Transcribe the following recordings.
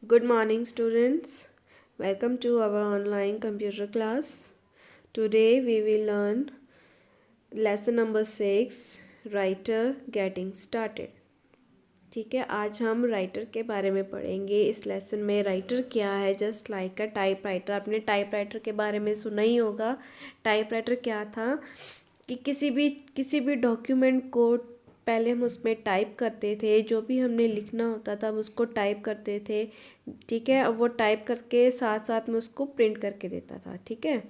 Good morning, students. Welcome to our online computer class. Today we will learn lesson number 6 Writer Getting Started. ठीक है, आज हम writer के बारे में पढ़ेंगे. इस लेसन में राइटर क्या है, just like a type writer. आपने टाइप राइटर के बारे में सुना ही होगा. टाइप राइटर क्या था कि किसी भी डॉक्यूमेंट को पहले हम उसमें टाइप करते थे. जो भी हमने लिखना होता था हम उसको टाइप करते थे. ठीक है, और वो टाइप करके साथ साथ में उसको प्रिंट करके देता था. ठीक है,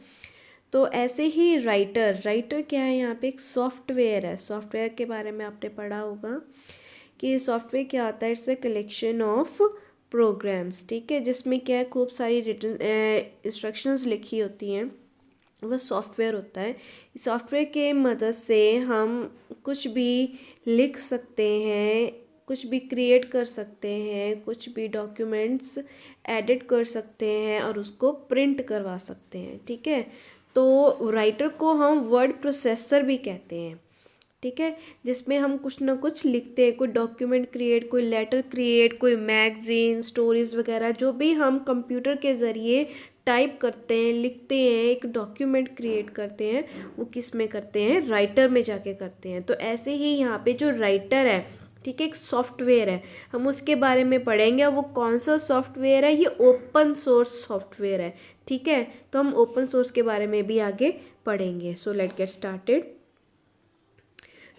तो ऐसे ही राइटर क्या है, यहाँ पे एक सॉफ्टवेयर है. सॉफ्टवेयर के बारे में आपने पढ़ा होगा कि सॉफ्टवेयर क्या होता है. It's a collection of programs. ठीक है, जिसमें क्या है, खूब सारी रिटन इंस्ट्रक्शंस लिखी होती हैं. वह सॉफ्टवेयर होता है. सॉफ्टवेयर के मदद से हम कुछ भी लिख सकते हैं, कुछ भी क्रिएट कर सकते हैं, कुछ भी डॉक्यूमेंट्स एडिट कर सकते हैं और उसको प्रिंट करवा सकते हैं. ठीक है, तो राइटर को हम वर्ड प्रोसेसर भी कहते हैं. ठीक है, जिसमें हम कुछ ना कुछ लिखते हैं, कोई डॉक्यूमेंट क्रिएट, कोई लेटर क्रिएट, कोई मैगजीन, स्टोरीज़ वगैरह, जो भी हम कंप्यूटर के ज़रिए टाइप करते हैं, लिखते हैं, एक डॉक्यूमेंट क्रिएट करते हैं, वो किस में करते हैं, राइटर में जाके करते हैं. तो ऐसे ही यहाँ पे जो राइटर है, ठीक है, एक सॉफ्टवेयर है, हम उसके बारे में पढ़ेंगे. वो कौन सा सॉफ्टवेयर है, ये ओपन सोर्स सॉफ्टवेयर है. ठीक है, तो हम ओपन सोर्स के बारे में भी आगे पढ़ेंगे. So let get started.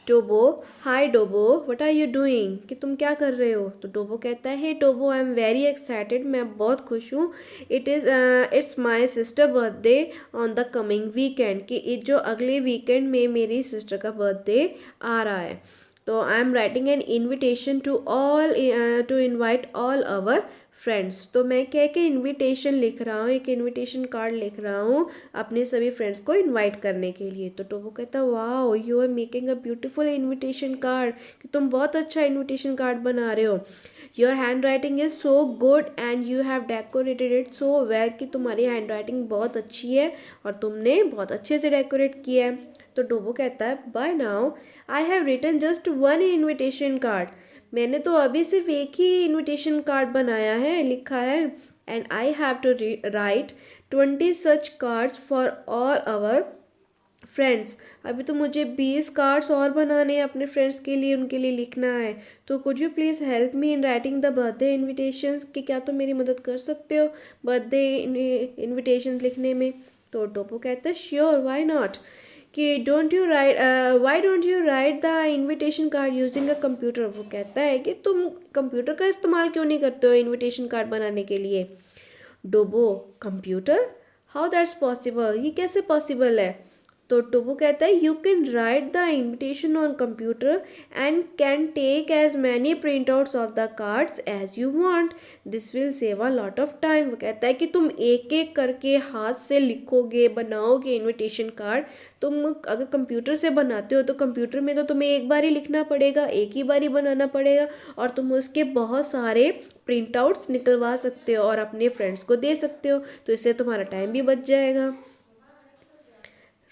Dobo, hi Dobo, what are you doing, कि तुम क्या कर रहे हो. तो डोबो कहता है, हे डोबो, आई एम वेरी एक्साइटेड, मैं बहुत खुश हूँ. It's my sister birthday on the coming weekend, कि जो अगले वीकेंड में मेरी सिस्टर का बर्थडे आ रहा है. तो I am writing an invitation to invite all our friends. तो मैं क्या कि इनविटेशन लिख रहा हूँ, एक इनविटेशन कार्ड लिख रहा हूँ अपने सभी फ्रेंड्स को इनवाइट करने के लिए. तो टोबो कहता है, wow, you are making a beautiful invitation card, कि तुम बहुत अच्छा इनविटेशन कार्ड बना रहे हो. Your handwriting is so good and you have decorated it so well, कि तुम्हारी हैंड राइटिंग बहुत अच्छी है और तुमने बहुत अच्छे से डेकोरेट किया है. तो टोबो कहता है, by now I have written just one invitation card, मैंने तो अभी सिर्फ एक ही इनविटेशन कार्ड बनाया है, लिखा है. And I have to write 20 such cards for all our friends. अभी तो मुझे 20 कार्ड्स और बनाने हैं अपने फ्रेंड्स के लिए, उनके लिए लिखना है. तो could you please help me in writing the birthday invitations, कि क्या तुम मेरी मदद कर सकते हो बर्थडे इन्विटेशंस लिखने में. तो टोपो कहता है, श्योर, व्हाई नॉट, कि why don't you right the invitation card using a computer. वो कहता है कि तुम कंप्यूटर का इस्तेमाल क्यों नहीं करते हो इन्विटेशन कार्ड बनाने के लिए. Tobo, computer, how that's possible, ये कैसे पॉसिबल है. तो टोबो कहता है, you can write the invitation on computer and can take as many printouts of the cards as you want, this will save a lot of time. वो कहता है कि तुम एक एक करके हाथ से लिखोगे, बनाओगे इन्विटेशन कार्ड. तुम अगर कंप्यूटर से बनाते हो तो कंप्यूटर में तो तुम्हें एक बार ही लिखना पड़ेगा, एक ही बार ही बनाना पड़ेगा, और तुम उसके बहुत सारे प्रिंट आउट्स निकलवा सकते हो और अपने फ्रेंड्स को दे सकते हो. तो इससे तुम्हारा टाइम भी बच जाएगा,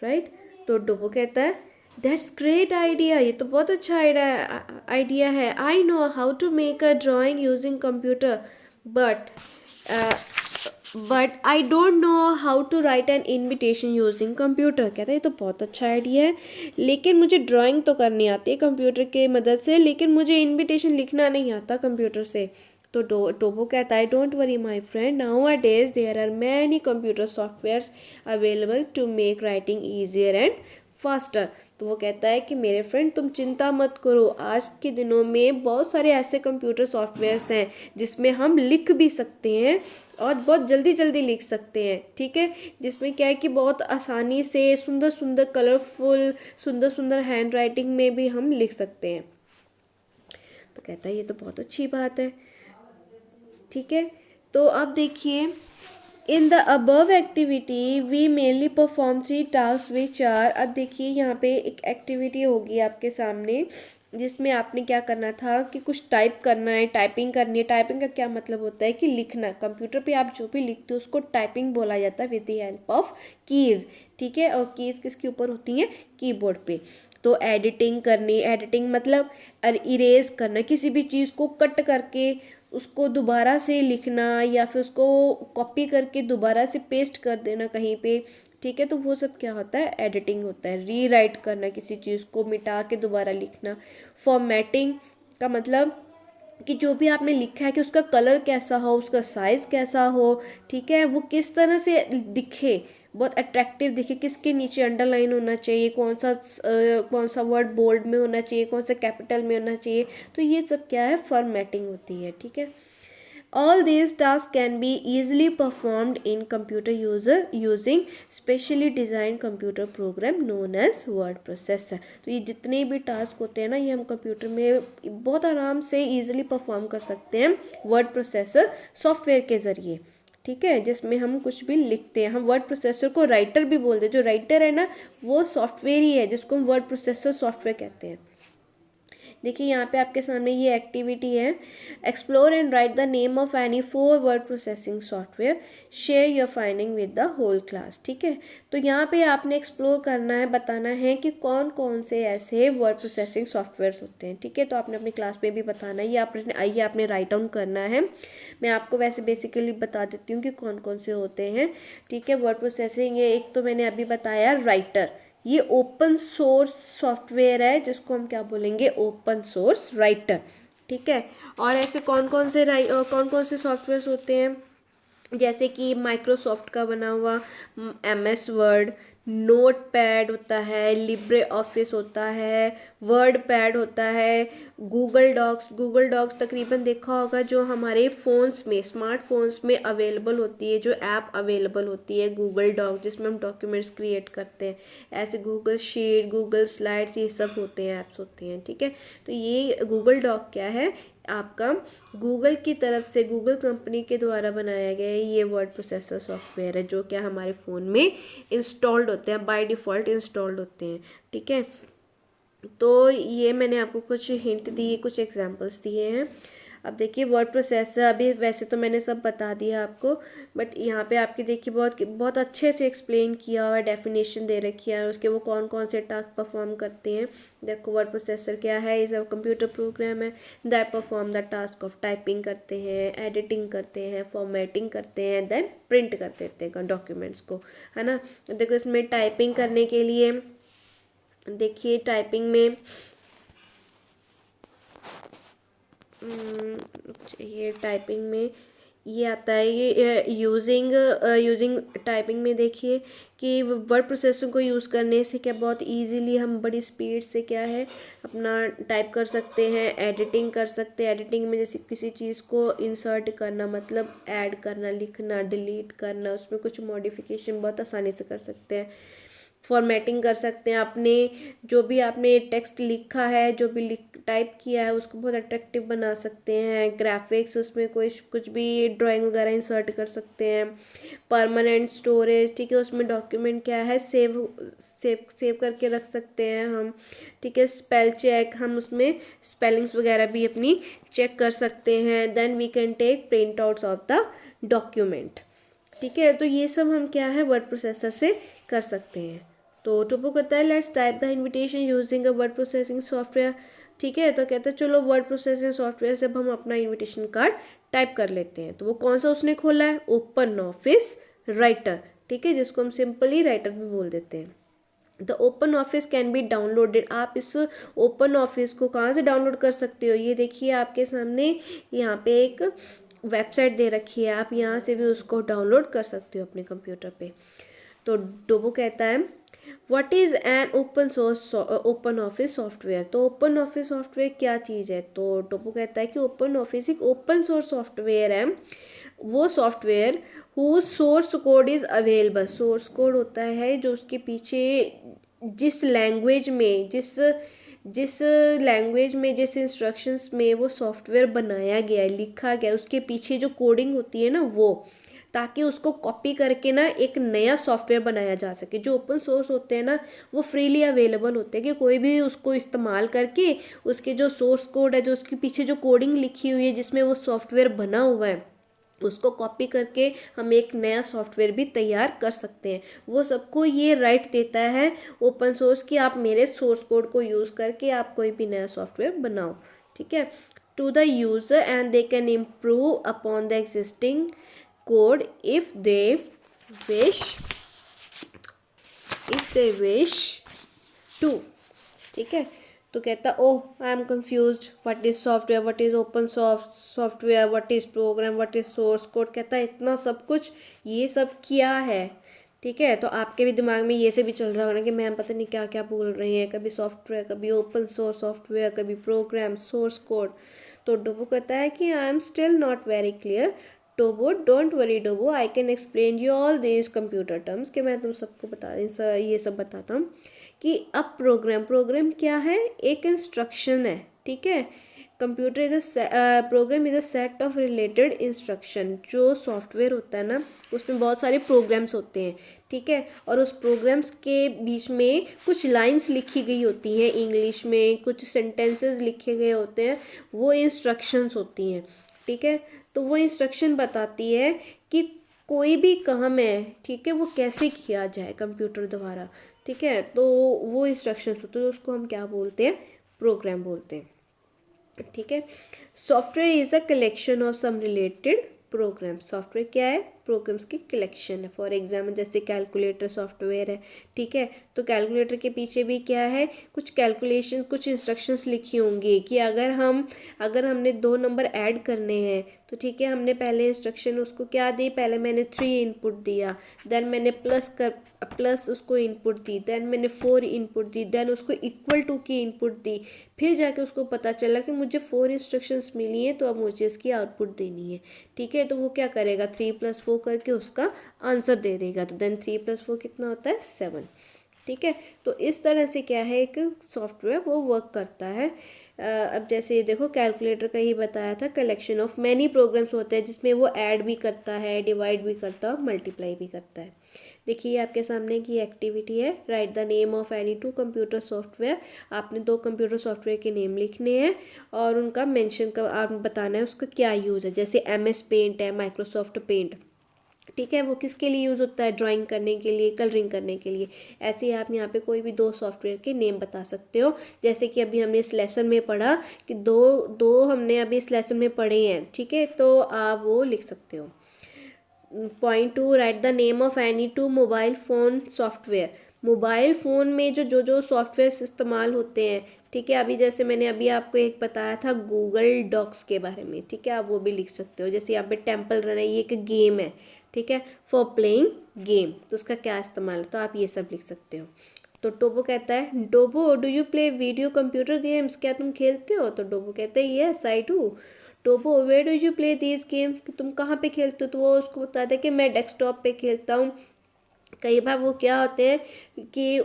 राइट. तो डोबो कहता है, दैट्स ग्रेट आइडिया, ये तो बहुत अच्छा आइडिया है. I know how to make a drawing using computer, but but I don't know how to write an invitation using computer. कहता है, ये तो बहुत अच्छा आइडिया है, लेकिन मुझे ड्राइंग तो करनी आती है कंप्यूटर के मदद से, लेकिन मुझे इन्विटेशन लिखना नहीं आता कंप्यूटर से. तो टोबो कहता है, don't worry my friend, nowadays there are many computer softwares available to make writing easier and faster. तो वो कहता है कि मेरे फ्रेंड, तुम चिंता मत करो, आज के दिनों में बहुत सारे ऐसे कंप्यूटर सॉफ्टवेयर्स हैं जिसमें हम लिख भी सकते हैं और बहुत जल्दी जल्दी लिख सकते हैं. ठीक है, जिसमें क्या है कि बहुत आसानी से सुंदर सुंदर कलरफुल सुंदर सुंदर हैंड राइटिंग में भी हम लिख सकते हैं. तो कहता है, ये तो बहुत अच्छी बात है. ठीक है, तो अब देखिए, in the above activity we mainly perform 3 task which are. अब देखिए, यहाँ पे एक एक्टिविटी होगी आपके सामने जिसमें आपने क्या करना था कि कुछ टाइप करना है, टाइपिंग करनी है. टाइपिंग का क्या मतलब होता है कि लिखना. कंप्यूटर पे आप जो भी लिखते हो उसको टाइपिंग बोला जाता है with the help of keys. ठीक है, और कीज़ किसके ऊपर होती हैं, कीबोर्ड पे. तो एडिटिंग करनी, एडिटिंग मतलब इरेज करना, किसी भी चीज़ को कट करके उसको दोबारा से लिखना या फिर उसको कॉपी करके दोबारा से पेस्ट कर देना कहीं पे, ठीक है, तो वो सब क्या होता है, एडिटिंग होता है। रीराइट करना, किसी चीज़ को मिटा के दोबारा लिखना। फॉर्मेटिंग का मतलब कि जो भी आपने लिखा है कि उसका कलर कैसा हो, उसका साइज़ कैसा हो, ठीक है, वो किस तरह से दिखे, बहुत अट्रैक्टिव दिखे, किसके नीचे अंडरलाइन होना चाहिए, कौन सा वर्ड बोल्ड में होना चाहिए, कौन सा कैपिटल में होना चाहिए, तो ये सब क्या है, फॉर्मेटिंग होती है, ठीक है। All these tasks can be easily performed in computer user using specially designed computer program known as word processor। तो ये जितने भी टास्क होते हैं ना, ये हम कंप्यूटर में बहुत आराम से easily परफॉर्म कर सकते हैं वर्ड प्रोसेसर सॉफ्टवेयर के ज़रिए, ठीक है, जिसमें हम कुछ भी लिखते हैं। हम वर्ड प्रोसेसर को राइटर भी बोलते हैं, जो राइटर है ना वो सॉफ्टवेयर ही है जिसको हम वर्ड प्रोसेसर सॉफ्टवेयर कहते हैं। देखिए यहाँ पे आपके सामने ये एक्टिविटी है, explore and write the name of any 4 word processing software, share your finding with the whole class, ठीक है। तो यहाँ पे आपने एक्सप्लोर करना है, बताना है कि कौन कौन से ऐसे वर्ड प्रोसेसिंग सॉफ्टवेयर्स होते हैं, ठीक है। तो आपने अपनी क्लास में भी बताना है, ये आपने राइट डाउन करना है। मैं आपको वैसे बेसिकली बता देती हूँ कि कौन कौन से होते हैं, ठीक है। वर्ड प्रोसेसिंग, ये एक तो मैंने अभी बताया राइटर, ये ओपन सोर्स सॉफ्टवेयर है जिसको हम क्या बोलेंगे, ओपन सोर्स राइटर, ठीक है। और ऐसे कौन कौन से सॉफ्टवेयर्स होते हैं, जैसे कि माइक्रोसॉफ्ट का बना हुआ MS वर्ड, नोट पैड होता है, लिब्रे ऑफिस होता है, वर्ड पैड होता है, गूगल डॉक्स तकरीबन देखा होगा जो हमारे फ़ोन्स में, स्मार्टफोन्स में अवेलेबल होती है, जो ऐप अवेलेबल होती है गूगल डॉक, जिसमें हम डॉक्यूमेंट्स क्रिएट करते हैं। ऐसे गूगल शीट, गूगल स्लाइड्स, ये सब होते हैं, ऐप्स होती हैं, ठीक है। तो ये गूगल डॉक क्या है, आपका गूगल की तरफ से, गूगल कंपनी के द्वारा बनाया गया ये वर्ड प्रोसेसर सॉफ्टवेयर है, जो क्या हमारे फ़ोन में इंस्टॉल्ड होते हैं, बाय डिफ़ॉल्ट इंस्टॉल्ड होते हैं, ठीक है। तो ये मैंने आपको कुछ हिंट दिए, कुछ एग्जांपल्स दिए हैं। अब देखिए वर्ड प्रोसेसर, अभी वैसे तो मैंने सब बता दिया आपको, बट यहाँ पे आपकी देखिए बहुत अच्छे से एक्सप्लेन किया हुआ है, डेफिनेशन दे रखी है उसके, वो कौन कौन से टास्क परफॉर्म करते हैं। देखो वर्ड प्रोसेसर क्या है, इस कंप्यूटर प्रोग्राम है that perform the task of typing करते हैं, एडिटिंग करते हैं, फॉर्मेटिंग करते हैं, देन प्रिंट कर देते हैं डॉक्यूमेंट्स को, है ना। देखो इसमें टाइपिंग करने के लिए, देखिए टाइपिंग में ये टाइपिंग में ये आता है, ये यूजिंग टाइपिंग में देखिए कि वर्ड प्रोसेसर को यूज़ करने से क्या बहुत इजीली हम बड़ी स्पीड से क्या है अपना टाइप कर सकते हैं, एडिटिंग कर सकते हैं। एडिटिंग में जैसे किसी चीज़ को इंसर्ट करना, मतलब ऐड करना, लिखना, डिलीट करना, उसमें कुछ मॉडिफिकेशन बहुत आसानी से कर सकते हैं। फॉर्मेटिंग कर सकते हैं, अपने जो भी आपने टेक्स्ट लिखा है, जो भी टाइप किया है, उसको बहुत अट्रैक्टिव बना सकते हैं। ग्राफिक्स, उसमें कोई कुछ भी ड्राइंग वगैरह इंसर्ट कर सकते हैं। परमानेंट स्टोरेज, ठीक है, उसमें डॉक्यूमेंट क्या है सेव करके रख सकते हैं हम, ठीक है। स्पेल चेक, हम उसमें स्पेलिंग्स वगैरह भी अपनी चेक कर सकते हैं। Then we can take printouts of the document, ठीक है। तो ये सब हम क्या है वर्ड प्रोसेसर से कर सकते हैं। तो टोपो कहता है let's type the invitation using a word processing software, ठीक है। तो कहता है चलो वर्ड प्रोसेसिंग सॉफ्टवेयर से अब हम अपना इनविटेशन कार्ड टाइप कर लेते हैं। तो वो कौन सा उसने खोला है, ओपन ऑफिस राइटर, ठीक है, जिसको हम सिंपली राइटर भी बोल देते हैं। The open office can be downloaded, आप इस ओपन ऑफिस को कहाँ से डाउनलोड कर सकते हो, ये देखिए आपके सामने यहाँ पे एक वेबसाइट दे रखी है, आप यहाँ से भी उसको डाउनलोड कर सकते हो अपने कंप्यूटर पे। तो डोबो कहता है what is an open office software, तो ओपन ऑफिस सॉफ्टवेयर क्या चीज़ है। तो डोबो कहता है कि ओपन ऑफिस एक ओपन सोर्स सॉफ्टवेयर है, वो software who source code is available, source code होता है जो उसके पीछे जिस लैंग्वेज में जिस इंस्ट्रक्शंस में वो सॉफ्टवेयर बनाया गया है, लिखा गया है, उसके पीछे जो कोडिंग होती है ना वो, ताकि उसको कॉपी करके ना एक नया सॉफ्टवेयर बनाया जा सके। जो ओपन सोर्स होते हैं ना वो फ्रीली अवेलेबल होते हैं कि कोई भी उसको इस्तेमाल करके उसके जो सोर्स कोड है, जो उसके पीछे जो कोडिंग लिखी हुई है जिसमें वो सॉफ्टवेयर बना हुआ है, उसको कॉपी करके हम एक नया सॉफ्टवेयर भी तैयार कर सकते हैं। वो सबको ये राइट देता है ओपन सोर्स कि आप मेरे सोर्स कोड को यूज़ करके आप कोई भी नया सॉफ्टवेयर बनाओ, ठीक है। to the user and they can improve upon the existing code wish if they wish to। ठीक है, तो कहता oh I am confuse, what is software, what is open software, what is program, what is source code. कहता है इतना सब कुछ, ये सब क्या है। ठीक है, तो आपके भी दिमाग में ये से भी चल रहा होगा ना कि मैम पता नहीं क्या क्या बोल रही हैं, कभी सॉफ्टवेयर, कभी ओपन सोर्स सॉफ्टवेयर, कभी प्रोग्राम, सोर्स कोड। तो डोबो कहता है कि I am still not very clear. Tobo don't worry Dobo, I can explain you all this computer terms, कि मैं तुम सबको बता ये सब बताता हूँ। कि अब प्रोग्राम क्या है, एक इंस्ट्रक्शन है। ठीक है, computer is program is a set of related instruction. जो सॉफ्टवेयर होता है ना, उसमें बहुत सारे प्रोग्राम्स होते हैं। ठीक है, और उस प्रोग्राम्स के बीच में कुछ लाइंस लिखी गई होती हैं इंग्लिश में, कुछ सेंटेंसेस लिखे गए होते हैं, वो इंस्ट्रक्शंस होती हैं। ठीक है, तो वो इंस्ट्रक्शन बताती है कि कोई भी काम है, ठीक है, वो कैसे किया जाए कंप्यूटर द्वारा। ठीक है, तो वो इंस्ट्रक्शंस होते हैं, उसको हम क्या बोलते हैं, प्रोग्राम बोलते हैं। ठीक है, software is a collection of some related program. Software क्या है, प्रोग्राम्स की कलेक्शन है। फॉर एग्जाम्पल जैसे कैलकुलेटर सॉफ्टवेयर है। ठीक है, तो कैलकुलेटर के पीछे भी क्या है, कुछ कैलकुलेशन, कुछ इंस्ट्रक्शंस लिखी होंगी कि अगर हमने 2 नंबर ऐड करने हैं, तो ठीक है, हमने पहले इंस्ट्रक्शन उसको क्या दी, पहले मैंने 3 इनपुट दिया, देन मैंने प्लस उसको इनपुट दी, देन मैंने 4 इनपुट दी, देन उसको इक्वल टू की इनपुट दी। फिर जाके उसको पता चला कि मुझे 4 इंस्ट्रक्शंस मिली हैं, तो अब मुझे इसकी आउटपुट देनी है। ठीक है, तो वो क्या करेगा, 3 + 4 करके उसका आंसर दे देगा। तो देन 3 + 4 कितना होता है, 7। ठीक है, तो इस तरह से क्या है, एक सॉफ्टवेयर वो वर्क करता है। अब जैसे ये देखो, कैलकुलेटर का ही बताया था, कलेक्शन ऑफ मैनी प्रोग्राम्स होते हैं, जिसमें वो ऐड भी करता है, डिवाइड भी करता है, मल्टीप्लाई भी करता है। देखिए आपके सामने की एक्टिविटी है, right the name of any 2 computer software. आपने 2 कंप्यूटर सॉफ्टवेयर के नेम लिखने हैं और उनका मेंशन का आप बताना है उसका क्या यूज़ है। जैसे MS पेंट है, माइक्रोसॉफ्ट पेंट। ठीक है, वो किसके लिए यूज़ होता है, ड्राइंग करने के लिए, कलरिंग करने के लिए। ऐसे ही आप यहाँ पे कोई भी 2 सॉफ्टवेयर के नेम बता सकते हो। जैसे कि अभी हमने इस लेसन में पढ़ा कि दो दो हमने अभी इस लेसन में पढ़े हैं। ठीक है, तो आप वो लिख सकते हो। Point 2, right the name of any 2 mobile phone software. Mobile phone में जो सॉफ्टवेयर इस्तेमाल होते हैं। ठीक है, अभी जैसे मैंने अभी आपको एक बताया था गूगल डॉक्स के बारे में। ठीक है, आप वो भी लिख सकते हो। जैसे यहाँ पे टेम्पल रन है, ये एक गेम है। ठीक है, फॉर प्लेइंग गेम, तो उसका क्या इस्तेमाल है, तो आप ये सब लिख सकते हो। तो टोबो कहता है, Dobo do you play video computer games, क्या तुम खेलते हो। तो डोबो कहता है yes I do. Tobo where do you play these game, तुम कहाँ पे खेलते हो। तो वो उसको बताता है कि मैं डेस्कटॉप पे खेलता हूँ। कई बार वो क्या होते हैं कि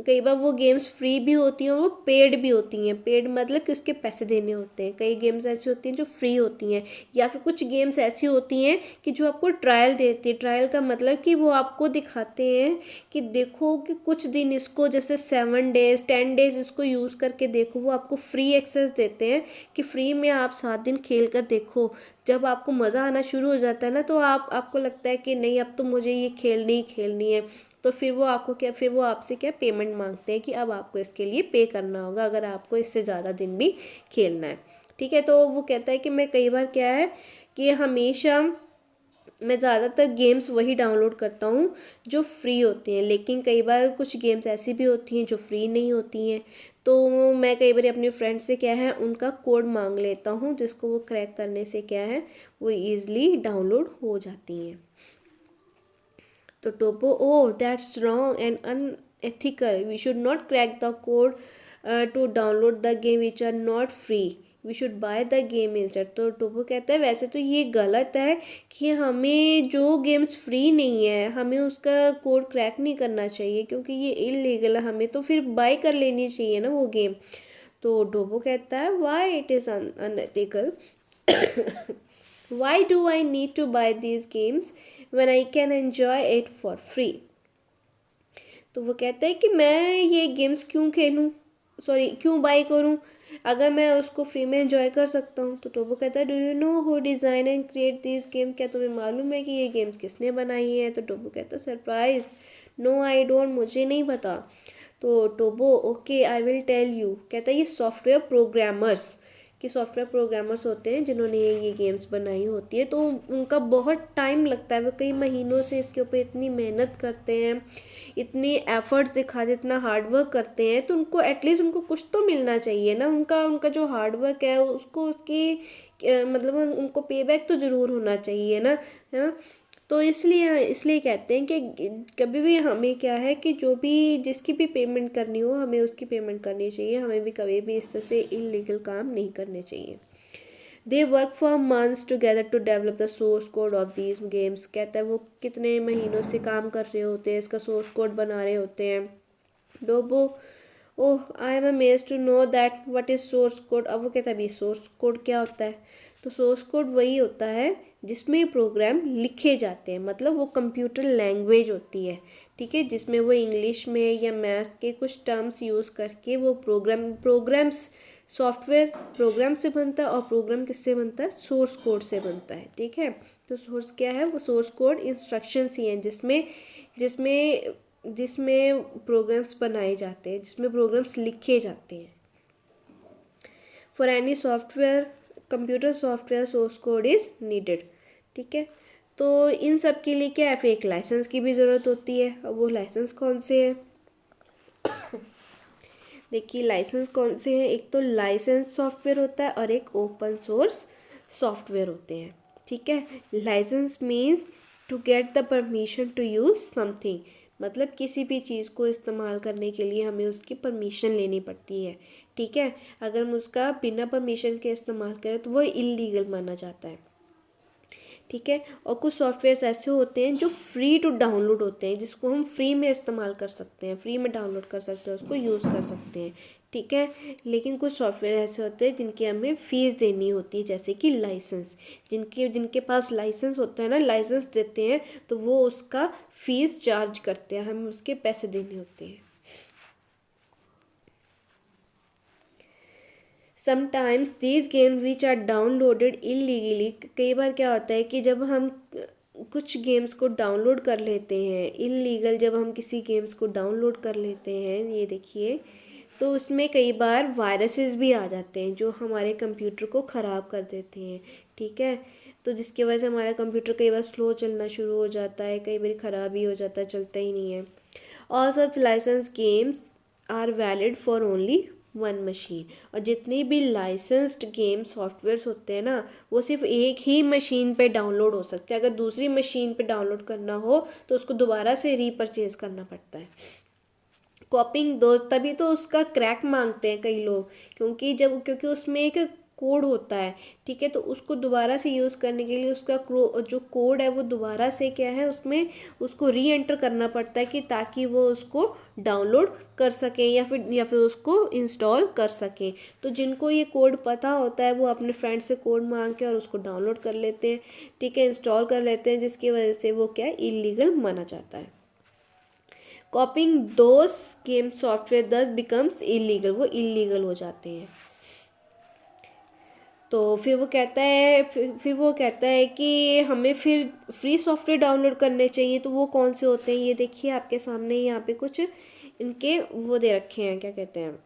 कई बार वो गेम्स फ्री भी होती हैं और वो पेड भी होती हैं। पेड मतलब कि उसके पैसे देने होते हैं। कई गेम्स ऐसी होती हैं जो फ्री होती हैं, या फिर कुछ गेम्स ऐसी होती हैं कि जो आपको ट्रायल देती है। ट्रायल का मतलब कि वो आपको दिखाते हैं कि देखो कि कुछ दिन इसको, जैसे 7 डेज 10 डेज इसको यूज़ करके देखो। वो आपको फ्री एक्सेस देते हैं कि फ्री में आप 7 दिन खेल कर देखो। जब आपको मज़ा आना शुरू हो जाता है ना, तो आपको लगता है कि नहीं अब तो मुझे ये खेलनी ही खेलनी है। तो फिर वो आपसे क्या पेमेंट मांगते हैं कि अब आपको इसके लिए पे करना होगा, अगर आपको इससे ज़्यादा दिन भी खेलना है। ठीक है, तो वो कहता है कि मैं कई बार क्या है कि हमेशा मैं ज़्यादातर गेम्स वही डाउनलोड करता हूँ जो फ्री होती हैं, लेकिन कई बार कुछ गेम्स ऐसी भी होती हैं जो फ्री नहीं होती हैं। तो मैं कई बार अपने फ्रेंड से क्या है उनका कोड मांग लेता हूँ, जिसको वो क्रैक करने से क्या है वो ईज़िली डाउनलोड हो जाती हैं। तो Topo, oh that's wrong and unethical, we should not crack the code to download the game which are not free, we should buy the game instead. तो टोपो कहता है वैसे तो ये गलत है कि हमें जो गेम्स फ्री नहीं है हमें उसका कोड क्रैक नहीं करना चाहिए, क्योंकि ये इलीगल है, हमें तो फिर बाय कर लेनी चाहिए ना वो गेम। तो टोपो कहता है why it is unethical, why do I need to buy these games when I can enjoy it for free. तो वो कहता है कि मैं ये गेम्स क्यों खेलूं, सॉरी क्यों बाई करूं, अगर मैं उसको फ्री में एंजॉय कर सकता हूँ। तो टोबो कहता है do you know who design and create this game, क्या तुम्हें मालूम है कि ये गेम्स किसने बनाई है। तो टोबो कहता है सरप्राइज, नो आई डोंट, मुझे नहीं पता। तो Tobo okay I will tell you, कहता है ये सॉफ्टवेयर प्रोग्रामर्स कि सॉफ्टवेयर प्रोग्रामर्स होते हैं जिन्होंने ये गेम्स बनाई होती है, तो उनका बहुत टाइम लगता है, वो कई महीनों से इसके ऊपर इतनी मेहनत करते हैं, इतनी एफर्ट्स दिखाते, इतना हार्ड वर्क करते हैं, तो उनको एटलीस्ट उनको कुछ तो मिलना चाहिए ना। उनका उनका जो हार्ड वर्क है उसको उसकी मतलब उनको पे बैक तो ज़रूर होना चाहिए ना, है ना। तो इसलिए इसलिए कहते हैं कि कभी भी हमें क्या है कि जो भी जिसकी भी पेमेंट करनी हो हमें उसकी पेमेंट करनी चाहिए, हमें भी कभी भी इस तरह से इलीगल काम नहीं करने चाहिए। They work for months together to develop the source code of these games. कहता है वो कितने महीनों से काम कर रहे होते हैं, इसका सोर्स कोड बना रहे होते हैं। Dobo, oh I am amazed to know that what is source code. अब वो कहता है अभी सोर्स कोड क्या होता है, तो सोर्स कोड वही होता है जिसमें प्रोग्राम लिखे जाते हैं, मतलब वो कंप्यूटर लैंग्वेज होती है, ठीक है, जिसमें वो इंग्लिश में या मैथ्स के कुछ टर्म्स यूज़ करके वो प्रोग्राम्स सॉफ्टवेयर प्रोग्राम से बनता है, और प्रोग्राम किससे बनता है, सोर्स कोड से बनता है, ठीक है। तो सोर्स क्या है, वो सोर्स कोड इंस्ट्रक्शंस ही हैं जिसमें जिसमें जिसमें प्रोग्राम्स बनाए जाते हैं, जिसमें प्रोग्राम्स लिखे जाते हैं। For any software computer software source code is needed, ठीक है। तो इन सब के लिए क्या है, फिर एक लाइसेंस की भी ज़रूरत होती है। अब वो लाइसेंस कौन से हैं, देखिए लाइसेंस कौन से हैं, एक तो लाइसेंस सॉफ्टवेयर होता है और एक ओपन सोर्स सॉफ्टवेयर होते हैं, ठीक है। Licence means to get the permission to use something, मतलब किसी भी चीज़ को इस्तेमाल करने के लिए हमें उसकी परमिशन लेनी पड़ती है, ठीक है। अगर हम उसका बिना परमिशन के इस्तेमाल करें तो वो इलीगल माना जाता है, ठीक है। और कुछ सॉफ्टवेयर्स ऐसे होते हैं जो फ्री टू डाउनलोड होते हैं, जिसको हम फ्री में इस्तेमाल कर सकते हैं, फ्री में डाउनलोड कर सकते हैं, उसको यूज़ कर सकते हैं, ठीक है। लेकिन कुछ सॉफ्टवेयर ऐसे होते हैं जिनकी हमें फ़ीस देनी होती है, जैसे कि लाइसेंस। जिनके पास लाइसेंस होता है ना, लाइसेंस देते हैं तो वो उसका फ़ीस चार्ज करते हैं, हमें उसके पैसे देने होते हैं। Sometimes these games which are downloaded illegally, कई बार क्या होता है कि जब हम कुछ गेम्स को डाउनलोड कर लेते हैं इलीगल, जब हम किसी गेम्स को डाउनलोड कर लेते हैं, ये देखिए, तो उसमें कई बार वायरसेस भी आ जाते हैं जो हमारे कंप्यूटर को ख़राब कर देते हैं, ठीक है। तो जिसकी वजह से हमारा कंप्यूटर कई बार स्लो चलना शुरू हो जाता है, कई बार ख़राब ही हो जाता है, चलता ही नहीं है। All such licence games are valid for only one machine. और जितने भी लाइसेंस्ड गेम सॉफ्टवेयर्स होते हैं ना, वो सिर्फ एक ही मशीन पे डाउनलोड हो सकते हैं। अगर दूसरी मशीन पे डाउनलोड करना हो तो उसको दोबारा से रीपरचेज करना पड़ता है। कॉपिंग दो, तभी तो उसका क्रैक मांगते हैं कई लोग, क्योंकि उसमें एक कोड होता है, ठीक है। तो उसको दोबारा से यूज़ करने के लिए उसका जो कोड है वो दोबारा से क्या है, उसमें उसको री एंटर करना पड़ता है कि ताकि वो उसको डाउनलोड कर सकें या फिर उसको इंस्टॉल कर सकें। तो जिनको ये कोड पता होता है वो अपने फ्रेंड से कोड मांग के और उसको डाउनलोड कर लेते हैं, ठीक है, इंस्टॉल कर लेते हैं, जिसकी वजह से वो क्या है, इलीगल माना जाता है। कॉपिंग दोस गेम सॉफ्टवेयर दस बिकम्स इलीगल, वो इलीगल हो जाते हैं। तो फिर वो कहता है फिर वो कहता है कि हमें फिर फ्री सॉफ्टवेयर डाउनलोड करने चाहिए। तो वो कौन से होते हैं, ये देखिए आपके सामने यहाँ पे कुछ इनके वो दे रखे हैं, क्या कहते हैं,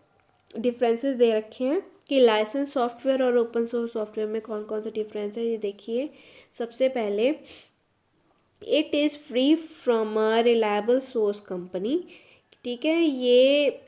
डिफरेंसेस दे रखे हैं कि लाइसेंस सॉफ्टवेयर और ओपन सोर्स सॉफ्टवेयर में कौन कौन सा डिफरेंस है। ये देखिए, सबसे पहले it is free from a reliable source company, ठीक है। ये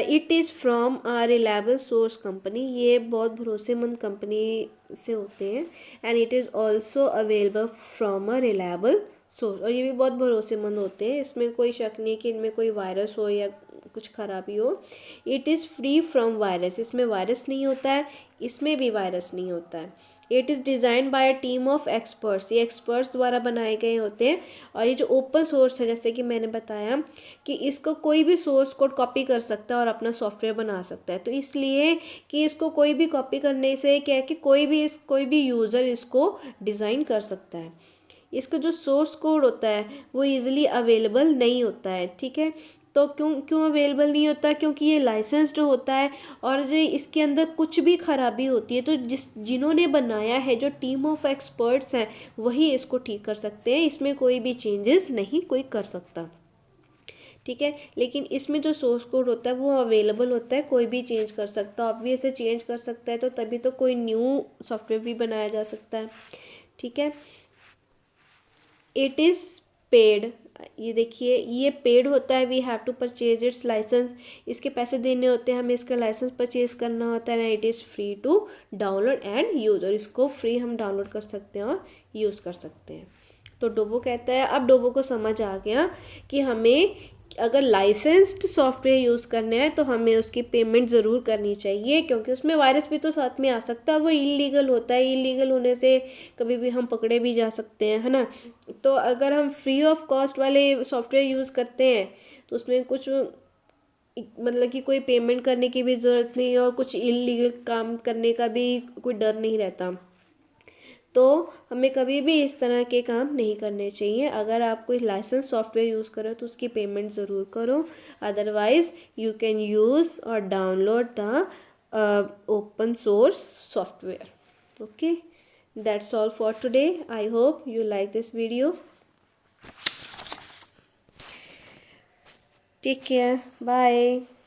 it is from a reliable source company, ये बहुत भरोसेमंद कंपनी से होते हैं। And it is also available from a reliable source, और ये भी बहुत भरोसेमंद होते हैं, इसमें कोई शक नहीं कि इनमें कोई वायरस हो या कुछ खराबी हो। It is free from virus, इसमें वायरस नहीं होता है, इसमें भी वायरस नहीं होता है। It is design by a team of experts, ये एक्सपर्ट्स द्वारा बनाए गए होते हैं। और ये जो ओपन सोर्स है, जैसे कि मैंने बताया कि इसको कोई भी सोर्स कोड कॉपी कर सकता है और अपना सॉफ्टवेयर बना सकता है। तो इसलिए कि इसको कोई भी कॉपी करने से क्या है कि कोई भी यूज़र इसको डिज़ाइन कर सकता है। इसका जो सोर्स कोड होता है वो ईज़िली अवेलेबल नहीं होता है, ठीक है। तो क्यों अवेलेबल नहीं होता, क्योंकि ये लाइसेंस्ड होता है और जो इसके अंदर कुछ भी खराबी होती है तो जिन्होंने बनाया है, जो टीम ऑफ एक्सपर्ट्स हैं, वही इसको ठीक कर सकते हैं, इसमें कोई भी चेंजेस नहीं कोई कर सकता, ठीक है। लेकिन इसमें जो सोर्स कोड होता है वो अवेलेबल होता है, कोई भी चेंज कर सकता है, ऑब्वियसली चेंज कर सकता है, तो तभी तो कोई न्यू सॉफ्टवेयर भी बनाया जा सकता है, ठीक है। इट इज़ पेड, ये देखिए ये पेड होता है, we have to purchase its licence, इसके पैसे देने होते हैं, हमें इसका लाइसेंस परचेज करना होता है। It is free to download and use, और इसको फ्री हम डाउनलोड कर सकते हैं और यूज़ कर सकते हैं। तो डोबो कहता है, अब डोबो को समझ आ गया कि हमें अगर लाइसेंस्ड सॉफ्टवेयर यूज़ करने हैं तो हमें उसकी पेमेंट ज़रूर करनी चाहिए, क्योंकि उसमें वायरस भी तो साथ में आ सकता है, वो इलीगल होता है, इलीगल होने से कभी भी हम पकड़े भी जा सकते हैं, है ना। तो अगर हम फ्री ऑफ कॉस्ट वाले सॉफ्टवेयर यूज़ करते हैं तो उसमें कुछ मतलब कि कोई पेमेंट करने की भी ज़रूरत नहीं, और कुछ इलीगल काम करने का भी कोई डर नहीं रहता। तो हमें कभी भी इस तरह के काम नहीं करने चाहिए। अगर आप कोई लाइसेंस सॉफ्टवेयर यूज़ करो तो उसकी पेमेंट ज़रूर करो, अदरवाइज़ यू कैन यूज़ और download the open source software. Okay, that's all for today. I hope you like this video. Take care. Bye.